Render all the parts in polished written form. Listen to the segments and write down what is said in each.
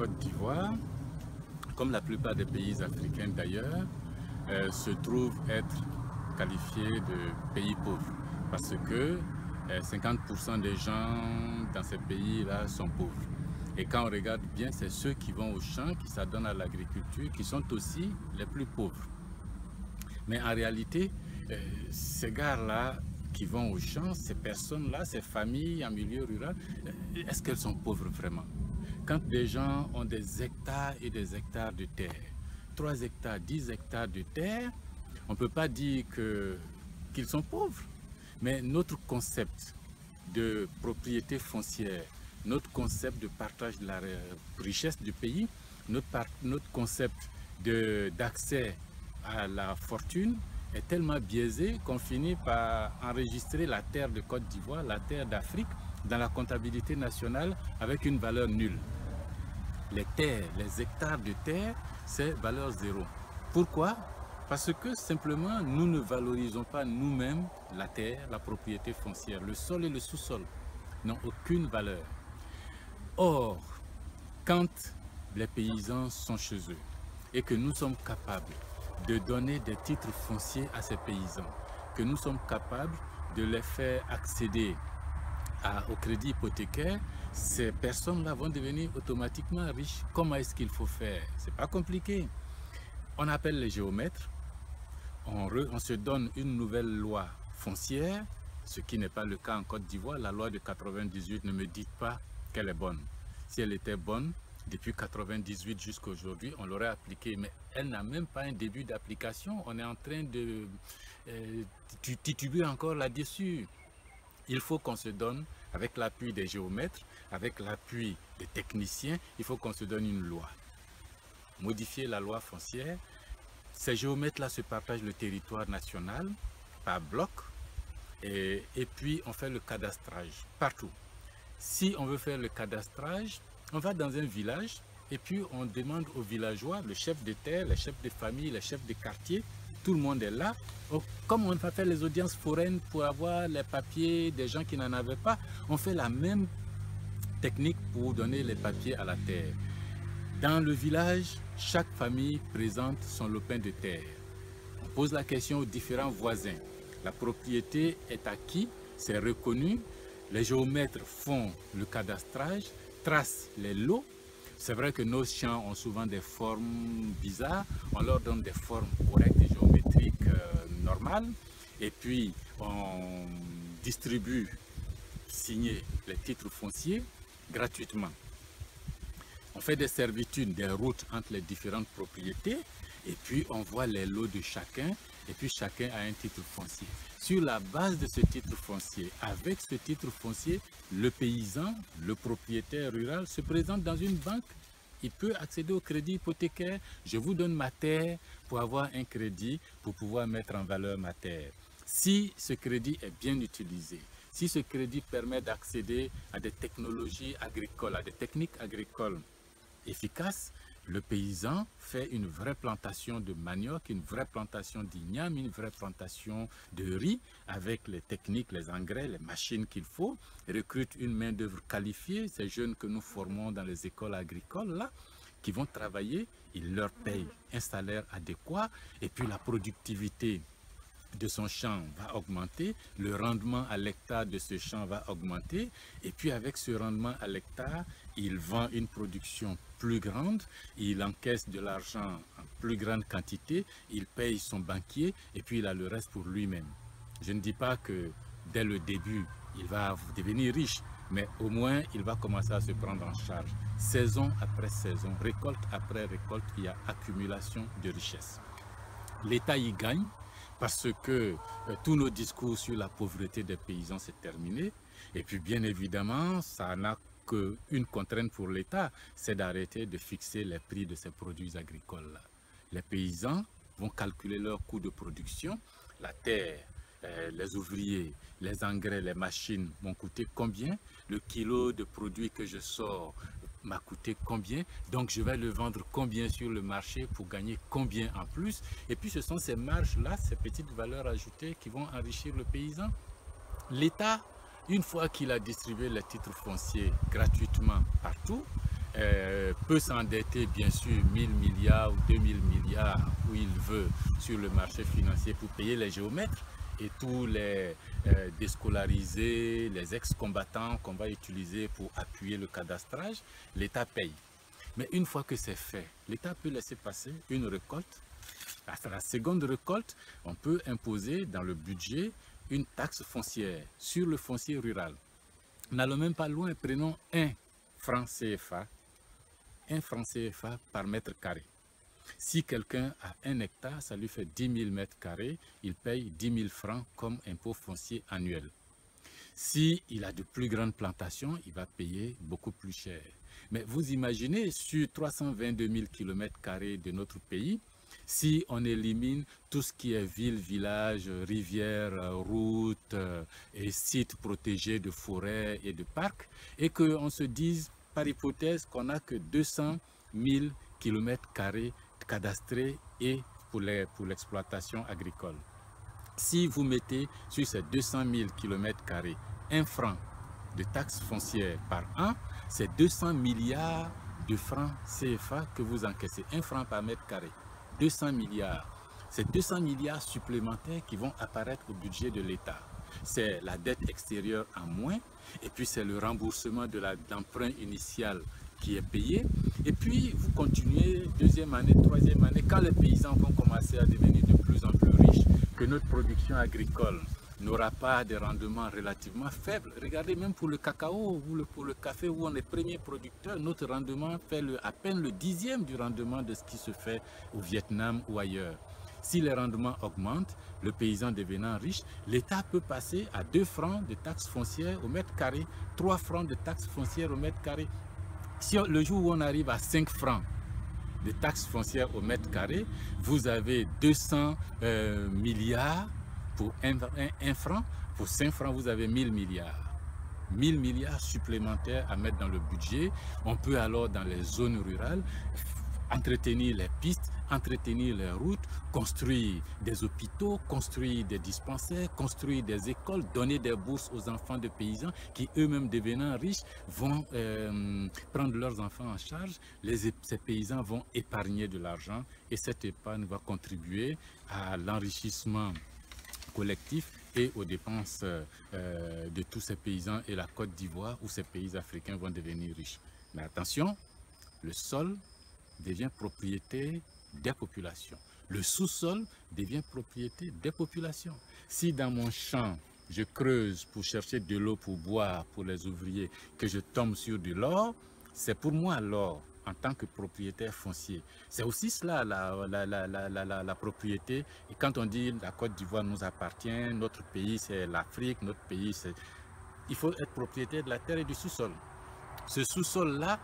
Côte d'Ivoire, comme la plupart des pays africains d'ailleurs, se trouve être qualifié de pays pauvre parce que 50% des gens dans ces pays-là sont pauvres. Et quand on regarde bien, c'est ceux qui vont au champ, qui s'adonnent à l'agriculture, qui sont aussi les plus pauvres. Mais en réalité, ces gars-là qui vont au champ, ces personnes-là, ces familles en milieu rural, est-ce qu'elles sont pauvres vraiment? Quand des gens ont des hectares et des hectares de terre, 3 hectares, 10 hectares de terre, on ne peut pas dire qu'ils sont pauvres. Mais notre concept de propriété foncière, notre concept de partage de la richesse du pays, notre concept d'accès à la fortune est tellement biaisé qu'on finit par enregistrer la terre de Côte d'Ivoire, la terre d'Afrique, dans la comptabilité nationale avec une valeur nulle. Les terres, les hectares de terre, c'est valeur zéro. Pourquoi? Parce que simplement, nous ne valorisons pas nous-mêmes la terre, la propriété foncière. Le sol et le sous-sol n'ont aucune valeur. Or, quand les paysans sont chez eux et que nous sommes capables de donner des titres fonciers à ces paysans, que nous sommes capables de les faire accéder au crédit hypothécaire, ces personnes-là vont devenir automatiquement riches. Comment est-ce qu'il faut faire? C'est pas compliqué. On appelle les géomètres, on se donne une nouvelle loi foncière, ce qui n'est pas le cas en Côte d'Ivoire. La loi de 98, ne me dites pas qu'elle est bonne. Si elle était bonne, depuis 98 jusqu'à aujourd'hui, on l'aurait appliquée, mais elle n'a même pas un début d'application. On est en train de tituber encore là-dessus. Il faut qu'on se donne, avec l'appui des géomètres, avec l'appui des techniciens, il faut qu'on se donne une loi. Modifier la loi foncière. Ces géomètres-là se partagent le territoire national par bloc et puis on fait le cadastrage partout. Si on veut faire le cadastrage, on va dans un village et puis on demande aux villageois, le chef de terre, les chefs de famille, les chefs de quartier, tout le monde est là. Comme on va faire les audiences foraines pour avoir les papiers des gens qui n'en avaient pas, on fait la même technique pour donner les papiers à la terre. Dans le village, chaque famille présente son lopin de terre. On pose la question aux différents voisins. La propriété est à qui? C'est reconnu. Les géomètres font le cadastrage, tracent les lots. C'est vrai que nos champs ont souvent des formes bizarres. On leur donne des formes correctes et géométriques normales. Et puis, on distribue, signer les titres fonciers gratuitement. On fait des servitudes, des routes entre les différentes propriétés et puis on voit les lots de chacun et puis chacun a un titre foncier. Sur la base de ce titre foncier, avec ce titre foncier, le paysan, le propriétaire rural se présente dans une banque. Il peut accéder au crédit hypothécaire. Je vous donne ma terre pour avoir un crédit pour pouvoir mettre en valeur ma terre. Si ce crédit est bien utilisé, si ce crédit permet d'accéder à des technologies agricoles, à des techniques agricoles efficaces, le paysan fait une vraie plantation de manioc, une vraie plantation d'igname, une vraie plantation de riz avec les techniques, les engrais, les machines qu'il faut, recrute une main d'œuvre qualifiée, ces jeunes que nous formons dans les écoles agricoles là, qui vont travailler, il leur paye un salaire adéquat et puis la productivité de son champ va augmenter, le rendement à l'hectare de ce champ va augmenter et puis avec ce rendement à l'hectare, il vend une production plus grande, il encaisse de l'argent en plus grande quantité, il paye son banquier et puis il a le reste pour lui-même. Je ne dis pas que dès le début, il va devenir riche, mais au moins il va commencer à se prendre en charge. Saison après saison, récolte après récolte, il y a accumulation de richesses. L'État y gagne, parce que tous nos discours sur la pauvreté des paysans s'est terminé. Et puis bien évidemment, ça n'a qu'une contrainte pour l'État, c'est d'arrêter de fixer les prix de ces produits agricoles-là. Les paysans vont calculer leur coût de production, la terre, les ouvriers, les engrais, les machines vont coûter combien, le kilo de produit que je sors m'a coûté combien, donc je vais le vendre combien sur le marché pour gagner combien en plus. Et puis ce sont ces marges-là, ces petites valeurs ajoutées qui vont enrichir le paysan. L'État, une fois qu'il a distribué les titres fonciers gratuitement partout, peut s'endetter bien sûr 1000 milliards ou 2000 milliards où il veut sur le marché financier pour payer les géomètres et tous les déscolarisés, les ex-combattants qu'on va utiliser pour appuyer le cadastrage, l'État paye. Mais une fois que c'est fait, l'État peut laisser passer une récolte. À la seconde récolte, on peut imposer dans le budget une taxe foncière sur le foncier rural. N'allons même pas loin, prenons 1 franc CFA, 1 franc CFA par mètre carré. Si quelqu'un a 1 hectare, ça lui fait 10 000 mètres carrés, il paye 10 000 francs comme impôt foncier annuel. S'il a de plus grandes plantations, il va payer beaucoup plus cher. Mais vous imaginez, sur 322 000 km² de notre pays, si on élimine tout ce qui est ville, village, rivière, route et sites protégés de forêts et de parcs, et qu'on se dise par hypothèse qu'on n'a que 200 000 km² cadastrés et pour l'exploitation agricole. Si vous mettez sur ces 200 000 km² 1 franc de taxes foncières par an, c'est 200 milliards de francs CFA que vous encaissez, 1 franc par mètre carré, 200 milliards. C'est 200 milliards supplémentaires qui vont apparaître au budget de l'État. C'est la dette extérieure en moins, et puis c'est le remboursement de l'emprunt initial qui est payé. Et puis vous continuez, deuxième année, troisième année, quand les paysans vont commencer à devenir de plus en plus riches, que notre production agricole n'aura pas des rendements relativement faibles. Regardez, même pour le cacao ou pour le café où on est premier producteur, notre rendement fait à peine le 10e du rendement de ce qui se fait au Vietnam ou ailleurs. Si les rendements augmentent, le paysan devenant riche, l'État peut passer à 2 francs de taxes foncières au mètre carré, 3 francs de taxes foncières au mètre carré. Si le jour où on arrive à 5 francs de taxes foncières au mètre carré, vous avez 200 milliards pour 1 franc. Pour 5 francs, vous avez 1000 milliards. 1000 milliards supplémentaires à mettre dans le budget. On peut alors, dans les zones rurales, entretenir les pistes, entretenir les routes, construire des hôpitaux, construire des dispensaires, construire des écoles, donner des bourses aux enfants de paysans qui eux-mêmes devenant riches vont prendre leurs enfants en charge. Ces paysans vont épargner de l'argent et cette épargne va contribuer à l'enrichissement collectif et aux dépenses de tous ces paysans et la Côte d'Ivoire où ces pays africains vont devenir riches. Mais attention, le sol devient propriété des populations. Le sous-sol devient propriété des populations. Si dans mon champ, je creuse pour chercher de l'eau pour boire pour les ouvriers, que je tombe sur de l'or, c'est pour moi l'or en tant que propriétaire foncier. C'est aussi cela la propriété. Et quand on dit la Côte d'Ivoire nous appartient, notre pays c'est l'Afrique, notre pays c'est... Il faut être propriétaire de la terre et du sous-sol. Ce sous-sol-là,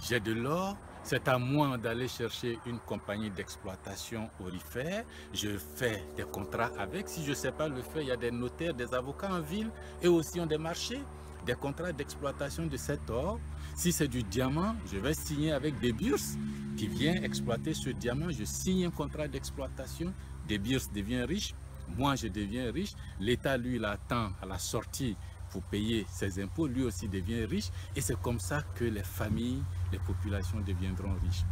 j'ai de l'or. C'est à moi d'aller chercher une compagnie d'exploitation aurifère. Je fais des contrats avec. Si je ne sais pas le faire, il y a des notaires, des avocats en ville et aussi ont des marchés, des contrats d'exploitation de cet or. Si c'est du diamant, je vais signer avec des bourses qui viennent exploiter ce diamant. Je signe un contrat d'exploitation. Des bourses deviennent riches. Moi, je deviens riche. L'État, lui, l'attend à la sortie pour payer ses impôts, lui aussi devient riche et c'est comme ça que les familles, les populations deviendront riches.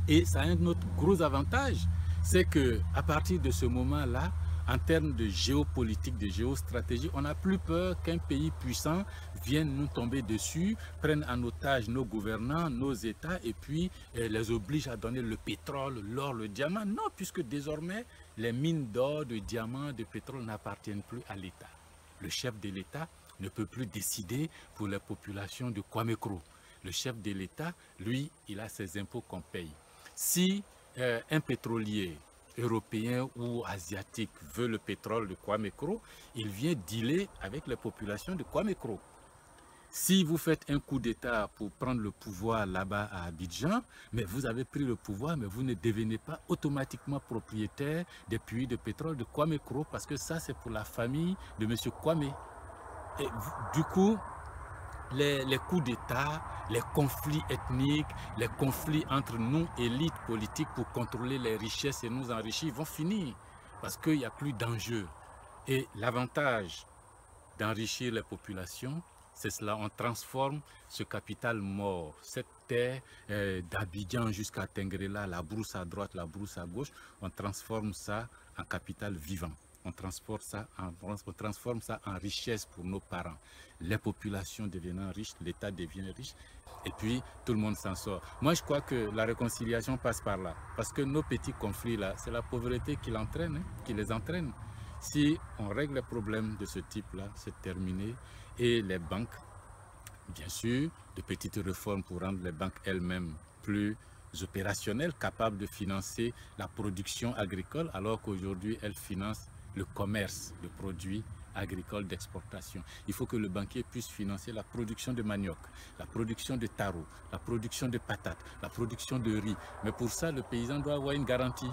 Et ça a un autre gros avantage, c'est que à partir de ce moment-là, en termes de géopolitique, de géostratégie, on n'a plus peur qu'un pays puissant vienne nous tomber dessus, prenne en otage nos gouvernants, nos États et puis les oblige à donner le pétrole, l'or, le diamant. Non, puisque désormais, les mines d'or, de diamants, de pétrole n'appartiennent plus à l'État. Le chef de l'État ne peut plus décider pour la population de Kwamekro. Le chef de l'État, lui, il a ses impôts qu'on paye. Si un pétrolier européen ou asiatique veut le pétrole de Kwamekro, il vient dealer avec les populations de Kwamekro. Si vous faites un coup d'État pour prendre le pouvoir là-bas à Abidjan, mais vous avez pris le pouvoir, mais vous ne devenez pas automatiquement propriétaire des puits de pétrole de Kwamekro parce que ça, c'est pour la famille de M. Kwame. Et du coup, les coups d'État, les conflits ethniques, les conflits entre nous, élites politiques, pour contrôler les richesses et nous enrichir, vont finir parce qu'il n'y a plus d'enjeu. Et l'avantage d'enrichir les populations, c'est cela, on transforme ce capital mort, cette terre, d'Abidjan jusqu'à Tengrela, la brousse à droite, la brousse à gauche, on transforme ça en capital vivant. On transforme ça en richesse pour nos parents. Les populations devenant riches, l'État devient riche et puis tout le monde s'en sort. Moi, je crois que la réconciliation passe par là. Parce que nos petits conflits là, c'est la pauvreté qui les entraîne. Si on règle les problèmes de ce type-là, c'est terminé. Et les banques, bien sûr, de petites réformes pour rendre les banques elles-mêmes plus opérationnelles, capables de financer la production agricole, alors qu'aujourd'hui, elles financent le commerce de produits agricoles d'exportation. Il faut que le banquier puisse financer la production de manioc, la production de taro, la production de patates, la production de riz. Mais pour ça, le paysan doit avoir une garantie.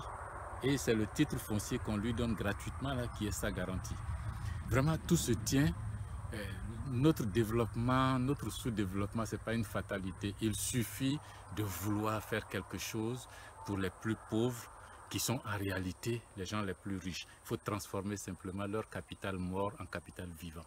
Et c'est le titre foncier qu'on lui donne gratuitement là, qui est sa garantie. Vraiment, tout se tient. Notre développement, notre sous-développement, ce n'est pas une fatalité. Il suffit de vouloir faire quelque chose pour les plus pauvres, qui sont en réalité les gens les plus riches. Il faut transformer simplement leur capital mort en capital vivant.